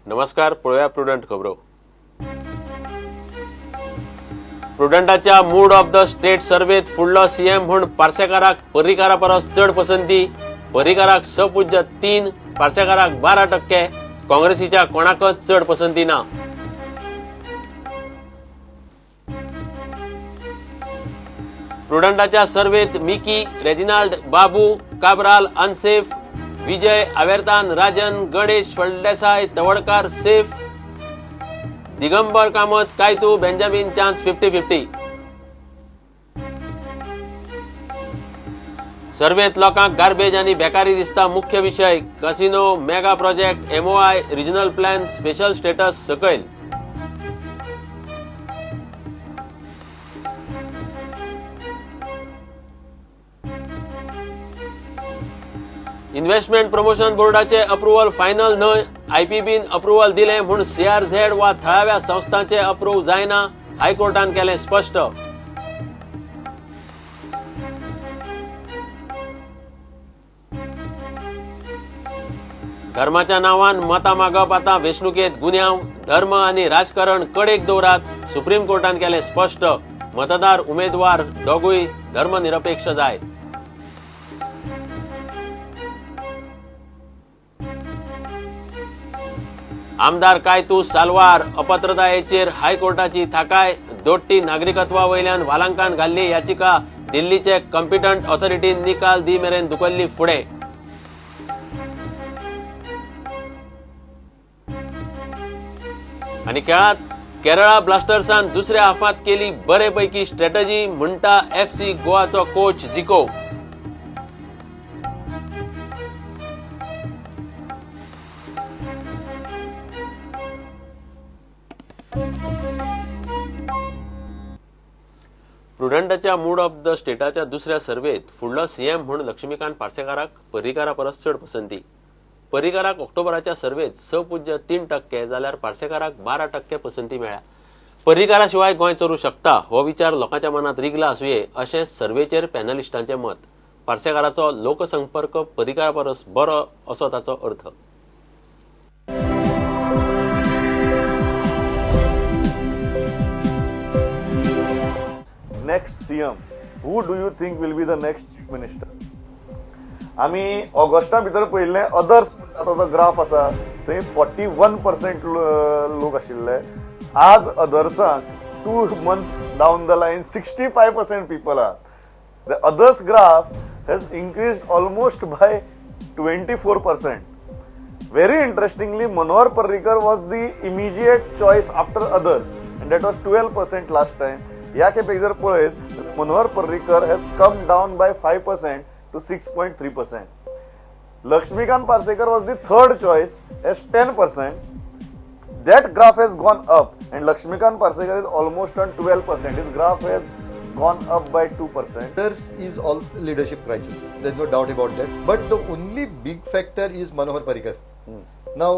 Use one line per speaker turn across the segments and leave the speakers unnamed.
नमस्कार, पळोवया प्रुडंट खबरो. प्रुडंटाच्या मूड ऑफ द स्टेट सर्वेत फुडलो सीएम म्हूण पार्सेकाराक पर्रीकारा परस चड पसंती. पर्रीकाराक 6.3, पार्सेकाराक 12%, काँग्रेसीच्या कोणाकच चड पसंती ना. प्रुडंटाच्या सर्वेत Mickey, Reginald, Babu, Cabral unsafe, Vijay, Avertano, Rajan, Ganesh, Phaldesai, Tawadkar safe, Digambar Kamat, Caitu, Benjamin chance 50-50. सर्वेत लोकांक गार्बेज आनी बेकारी दिसता मुख्य विषय. Casino, mega project, MOI, regional plan, special status सकयल. इन्व्हेस्टमेंट प्रमोशन बोर्डाचे अप्रुव्हल फायनल न्हय. आयपीबीन अप्रुव्हल दिले म्हूण सीआरझेड वा थळाव्या संस्थांचे अप्रूव्ह जायना, हायकोर्टान केलें स्पश्ट. धर्माच्या नांवान मतां मागप आतां वेंचणुकेंत गुन्यांव. धर्म आनी राजकारण कडेक दवरात, सुप्रीम कोर्टान केलें स्पश्ट. मतदार उमेदवार दोगूय धर्मनिरपेक्ष जाय. आमदार कायतू सालवार अपात्रतायेचेर हायकोर्टाची थाकाय. दोट्टी नागरिकत्वा वयल्यान वालांकान घाल्ली याचिका दिल्लीचे कॉम्पिटंट ऑथॉरिटीन निकाल दी मेरेन धुकल्ली फुडें. आनी खेळात केरळा ब्लास्टर्सान दुसऱ्या हाफांत केली बरेपैकी स्ट्रॅटजी, म्हणटा एफसी गोवाचो कोच जिको. प्रुडंटाच्या मूड ऑफ द स्टेटाच्या दुसऱ्या सर्वेत फुडलो सीएम म्हूण लक्ष्मीकांत पार्सेकाराक पर्रीकारा परस चड पसंती. पर्रीकाराक ऑक्टोबराच्या सर्वेत 6.3% जाल्यार पार्सेकाराक 12% पसंती मेळ्ळ्या. पर्रीकारा शिवाय गोंय चलूं शकता हो विचार लोकांच्या मनात रिगला आसुये अशें सर्वेचेर पॅनलिस्टांचें मत. पार्सेकाराचो लोकसंपर्क पर्रीकारा परस बरो असो ताचो अर्थ.
Next CM, who do you think will be the next chief minister? आम्ही ऑगस्टा भितर पळयल्लें अदर्स जो ग्राफ आसा थंय 41% लोक आशिल्ले. आज अदर्सांक 2 months down the line 65% people are. The others graph has increased almost by 24%. Very interestingly, Manohar Parrikar was the immediate choice after others, and that was 12% last time. या खेपेक जर पळयत Manohar Parrikar has come down by 5% to 6.3%. Laxmikant Parsekar was the third choice as 10%. That graph has gone up and Lakshmikant Parsekar is almost on 12%. His graph has gone up by 2%.
There is all leadership crisis. There's no doubt about that. But the only big factor is Manohar Parrikar. Now,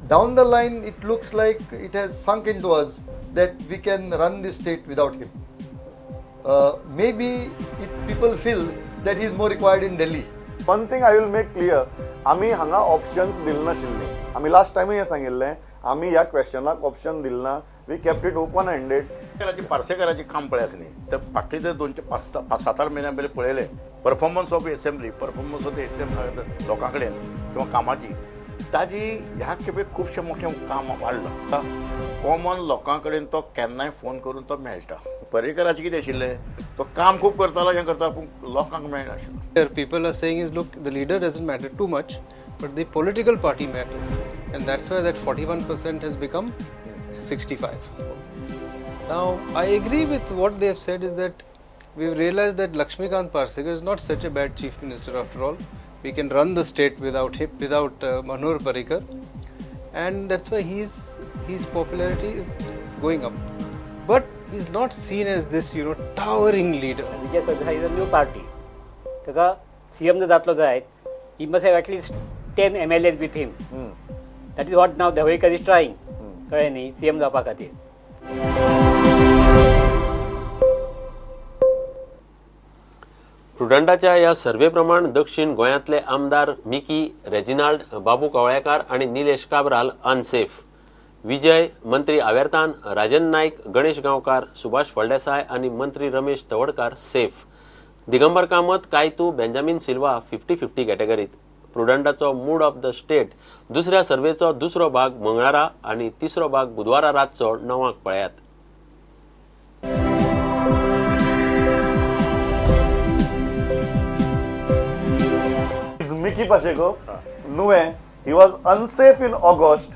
down the line, it looks like it has sunk into us that we can run this state without him. Maybe people feel that he is more required in Delhi.
One thing I will make clear, आम्ही हांगा options दिले नाशिल्ले. आम्ही last time हे सांगिल्लें, आम्ही ह्या क्वेश्चनाक option दिले ना. We kept it open handed.
पार्सेकराची काम पळयात न्ही तर फाटले जर 5-7 म्हयन्या पयलीं पळयलें performance of assembly, performance of assembly लोकां कडेन किंवा कामाची ताजी ह्या खेपेक खुबशें मोठें काम वाडलां. कॉमन लोकां कडेन तो केन्नाय फोन करून तो मेळटा. पर्रीकराचें कितें आशिल्लें, तो काम खूब करतालो हें करता पूण लोकांक मेळनाशिल्लो.
People are saying is, look, the leader doesn't matter too much, but the political party matters, and that's why that 41% has become 65. Now, I agree with what they have said is that we've realized that Lakshmikant Parsekar is not such a bad chief minister after all. We can run the state without him, without Manohar Parrikar, and that's why his popularity is going up. But he's not seen as this, towering leader.
Vijay Sadhana is a new party. Taka CM जातलो जायत, he must have at least 10 MLAs with him. That is what now Dhavekar is trying. कळ्ळें न्ही, CM जावपा खातीर.
प्रुडंटाच्या या सर्वे प्रमाण दक्षिण गोंयांतले आमदार मिकी रेजिनाल्ड, बाबू कवळेकार आणि निलेश काब्राल अनसेफ. विजय, मंत्री आवेर्तान, राजन नाईक, गणेश गांवकार, सुभाष फळदेसाय आणि मंत्री रमेश तवडकार सेफ. दिगंबर कामत, कायतू, बेंजामिन सिल्वा 50-50 कॅटेगरीत. प्रुडंटाचो मूड ऑफ द स्टेट दुसऱ्या सर्वेचो दुसरो भाग मंगळारा आणि तिसरो भाग बुधवारा रातचो 9 पळयात.
Mickey Pacheco, Nue, he was unsafe in August,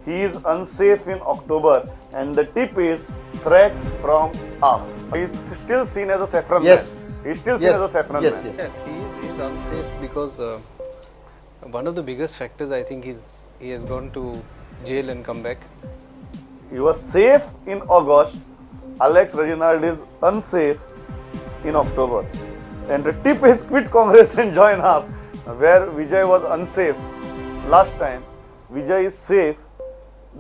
he is unsafe in October, and the tip is threat from up. He is still seen as a saffron
Yes.
man. He is still seen
Yes.
as a saffron
Yes,
man.
yes.
Yes, he's unsafe because one of the biggest factors I think he has gone to jail and come back.
He was safe in August. Alex Reginald is unsafe in October. And the tip is quit Congress and join up, where Vijay was unsafe last time. Vijay is safe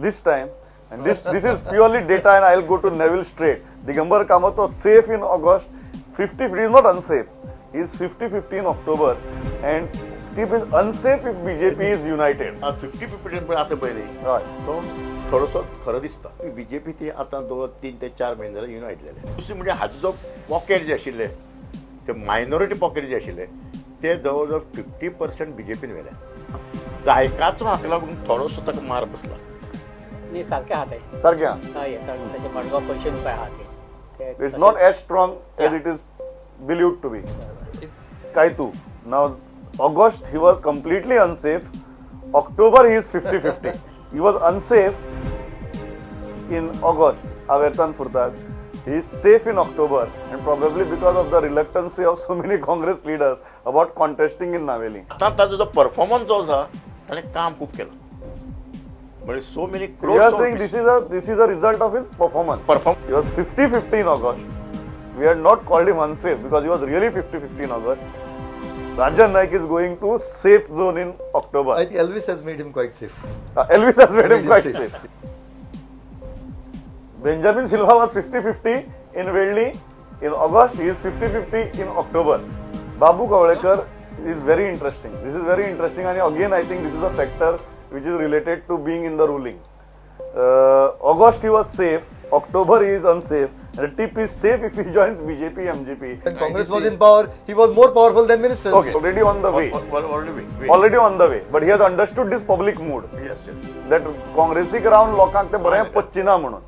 this time. And this is purely data, and I'll go to Neville straight. Digambar Kamath was safe in August. 50, he is not unsafe. He is 50-50 in October. And tip is unsafe if BJP is united.
50-50 पण असं पहिले
Right.
तो थोडंसं खरं दिसतं. BJP ते आता 2-3 ते 4 महिने झाले युनायट झाले. दुसरी म्हणजे हाचे जो पॉकेट जे आशिल्ले ते मायनॉरिटी पॉकेट जे आशिल्ले ते जवळजवळ 50% बीजेपीन व्हेले. जायकाचो हाक लागून थोडोसो ताका मार बसला.
नाही सारखे हात आहे
Sarkya.
हय कारण त्याचे मडगाव 500 रुपये हात आहे
It's not as strong as it is believed to be. Kaitu. Now, August he was completely unsafe. October he is 50-50. He was unsafe in August. Avertan Furtad. He is safe in October, and probably because of the reluctance of so many Congress leaders about contesting in Naveli.
आता ताजो जो performance जो आसा ताणें काम खूब केलं. म्हणजे so many
We are saying this is a result of his performance.
Perform
He was 50-50 in August. We had not called him unsafe because he was really 50-50 in August. Rajan Naik is going to safe zone in October.
I think Elvis has made him quite safe.
Elvis has made him quite safe. Benjamin Silva was 50-50 in Velli. In August, he is 50-50 in October. Babu Kavlekar is very interesting. This is very interesting, and again, I think this is a factor which is related to being in the ruling. August he was safe. October he is unsafe. And the tip is safe if he joins BJP, MGP.
When Congress was in power, he was more powerful than ministers.
Okay, already on the way.
Already
Already on the way. But he has understood this public mood.
Yes
That Congressik around लोकांक ते बरें पच्चिना म्हणून.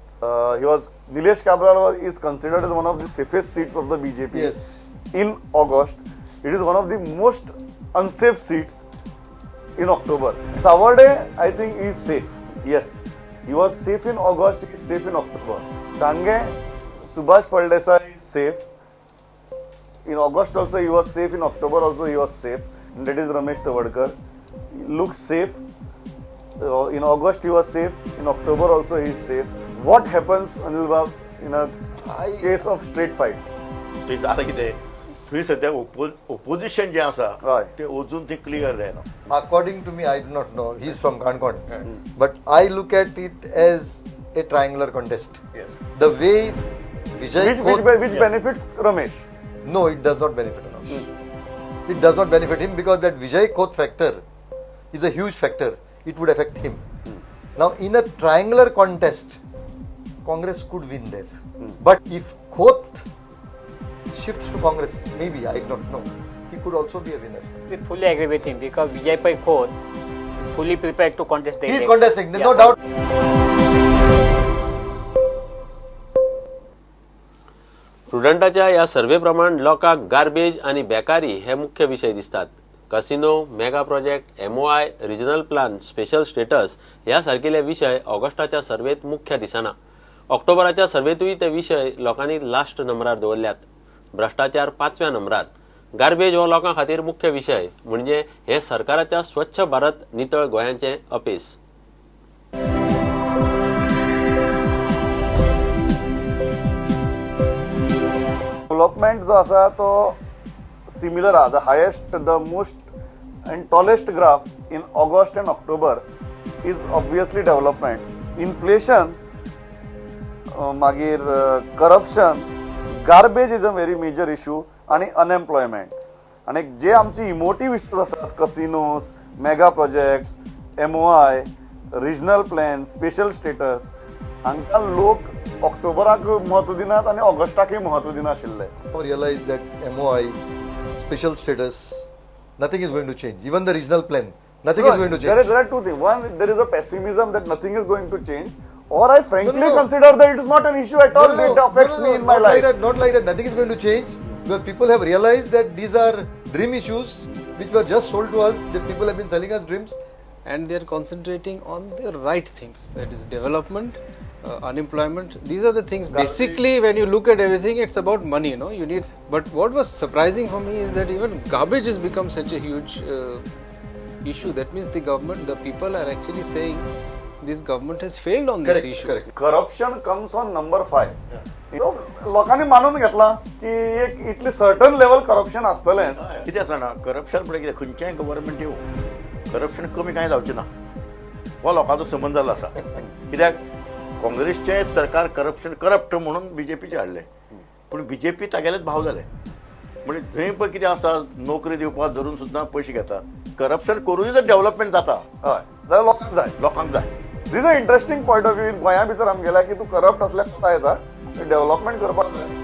He was Nilesh Cabral is considered as one of the safest seats of the BJP.
Yes.
In August, it is one of the most unsafe seats in October. Savade, I think, is safe. Yes, he was safe in August. He is safe in October. Sange, Subhash Faldesai is safe. In August also he was safe. In October also he was safe. And that is Ramesh Tavadkar. He looks safe. In August he was safe. In October also he is safe. What happens, Anil Bab, in a case of straight fight?
थंय जालें कितें थंय सद्या opposition जें आसा
हय.
तें अजून ते क्लियर जायना.
According to me, I do not know. He's from Kankon. But I look at it as a triangular contest.
Yes.
The way Vijay
Which benefits Ramesh?
No, it does not benefit Anush. It does not benefit him because that Vijay Koth factor is a huge factor. It would affect him. Now, in a triangular contest, Congress could win there. But if Koth shifts to Congress, maybe, I don't know, he could also be a winner.
We fully agree with him because Vijay Pai Khoth fully prepared to contest the
He is
election.
contesting, there's no
Yeah.
doubt.
प्रुडंटाच्या या सर्वे प्रमाण लोकांक garbage आणि बेकारी हे मुख्य विषय दिसतात. Casino, mega project, MOI, regional plan, special status ह्या सारकिले विषय ऑगस्टाच्या सर्वेत मुख्य दिसना. ऑक्टोबराच्या सर्वेतूय ते विषय लोकांनी लास्ट नंबरार दवरल्यात. भ्रष्टाचार 5व्या नंबरार. गार्बेज हो लोकां खातीर मुख्य विषय म्हणजे हे सरकाराच्या स्वच्छ भारत नितळ गोंयाचे अपेस.
Development जो आसा तो similar आहा. The highest, the most and tallest graph in August and October is obviously development. Inflation, मागीर corruption, garbage is a very major issue, and unemployment. आणि जे आमचे इमोटिव्ह इश्यूज असतात casinos mega projects MOI regional plan special status हांकां लोक ऑक्टोबराक महत्व दिनात आणि ऑगस्टाकय महत्व दिना आशिल्ले.
Now realize that MOI, special status, nothing is going to change. Even the regional plan, nothing is going to change.
There are two things. One, there is a pessimism that nothing is going to change, or I frankly
No.
consider that it is not an issue at all. It affects me in my
not
life.
like that, not like that. Nothing is going to change. Because people have realized that these are dream issues which were just sold to us. The people have been selling us dreams.
And they are concentrating on the right things, that is development, unemployment. These are the things. Basically, when you look at everything, it's about money, you need. But what was surprising for me is that even garbage has become such a huge issue. That means the government, the people are actually saying this government has failed on
Correct,
this issue.
correct.
Corruption comes on number 5. लोकांनी मानून घेतला की एक इतले certain level corruption आसतलें.
कितें आसा ना करप्शन म्हणजे कितें खंयचेंय गव्हर्मेंट येवं करप्शन कमी कांय जावचें ना हो लोकांचो संबंद जाल्लो आसा. कित्याक काँग्रेसचें सरकार करप्ट म्हणून BJPचे हाडलें पूण BJP तागेलेच भाव जाले. म्हणजे थंय पळय कितें आसा नोकरी दिवपाक धरून सुद्दां पयशे घेता. करप्शन करूनय जर डेव्हलपमेंट जाता
हय जाल्यार
लोकांक जाय.
दीस a interesting point of view. गोंया भितर आमगेल्या की तूं करप्ट असल्याक कोता येता डेव्हलपमेंट करपाक जाय.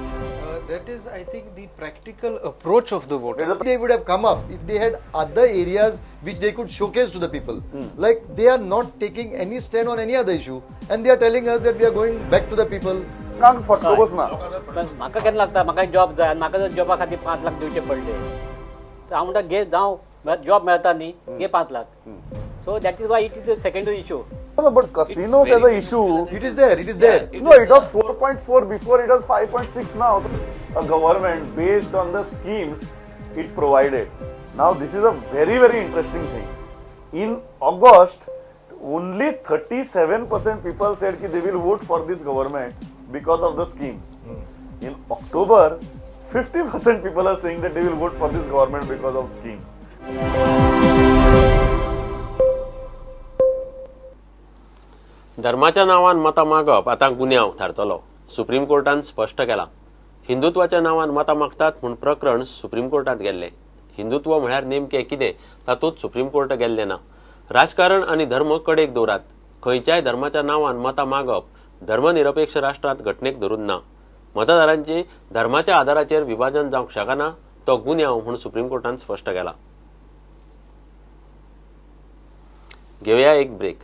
That is, I think, the practical approach of the voter.
They would have come up if they had other areas which they could showcase to the people. Like they are not taking any stand on any other issue, and they are telling us that we are going back to the people.
कांक फटको बसना.
पण म्हाका केन्ना लागता म्हाका job जाय आनी म्हाका जर जॉबा खातीर 5 लाख दिवचे पडले तर हांव म्हणटा घे जावं जॉब मेळटा न्ही घे 5 lakh. So that is why it is a secondary issue.
No, but casinos as a issue.
It is there. It is there.
No, it was 4.4 before, it was 5.6 now. A government based on the schemes it provided. Now this is a very, very interesting thing. In August, only 37% people said that they will vote for this government because of the schemes. In October, 50% people are saying that they will vote for this government because of schemes.
धर्माच्या नांवान मतां मागप आतां गुन्यांव थारतलो. Supreme कोर्टान स्पश्ट केला. हिंदुत्वाच्या नांवान मतां मागतात म्हूण प्रकरण सुप्रीम कोर्टांत गेल्लें. हिंदुत्व म्हळ्यार नेमकें कितें तातूंत सुप्रीम कोर्ट गेल्लें ना. राजकारण आनी धर्म कडेक दवरात. खंयच्याय धर्माच्या नांवान मतां मागप धर्मनिरपेक्ष राष्ट्रांत घटनेक धरून ना. मतदारांची धर्माच्या आदाराचेर विभाजन जावंक शकना. तो गुन्यांव म्हूण सुप्रीम कोर्टान स्पश्ट केला. घेवया एक ब्रेक.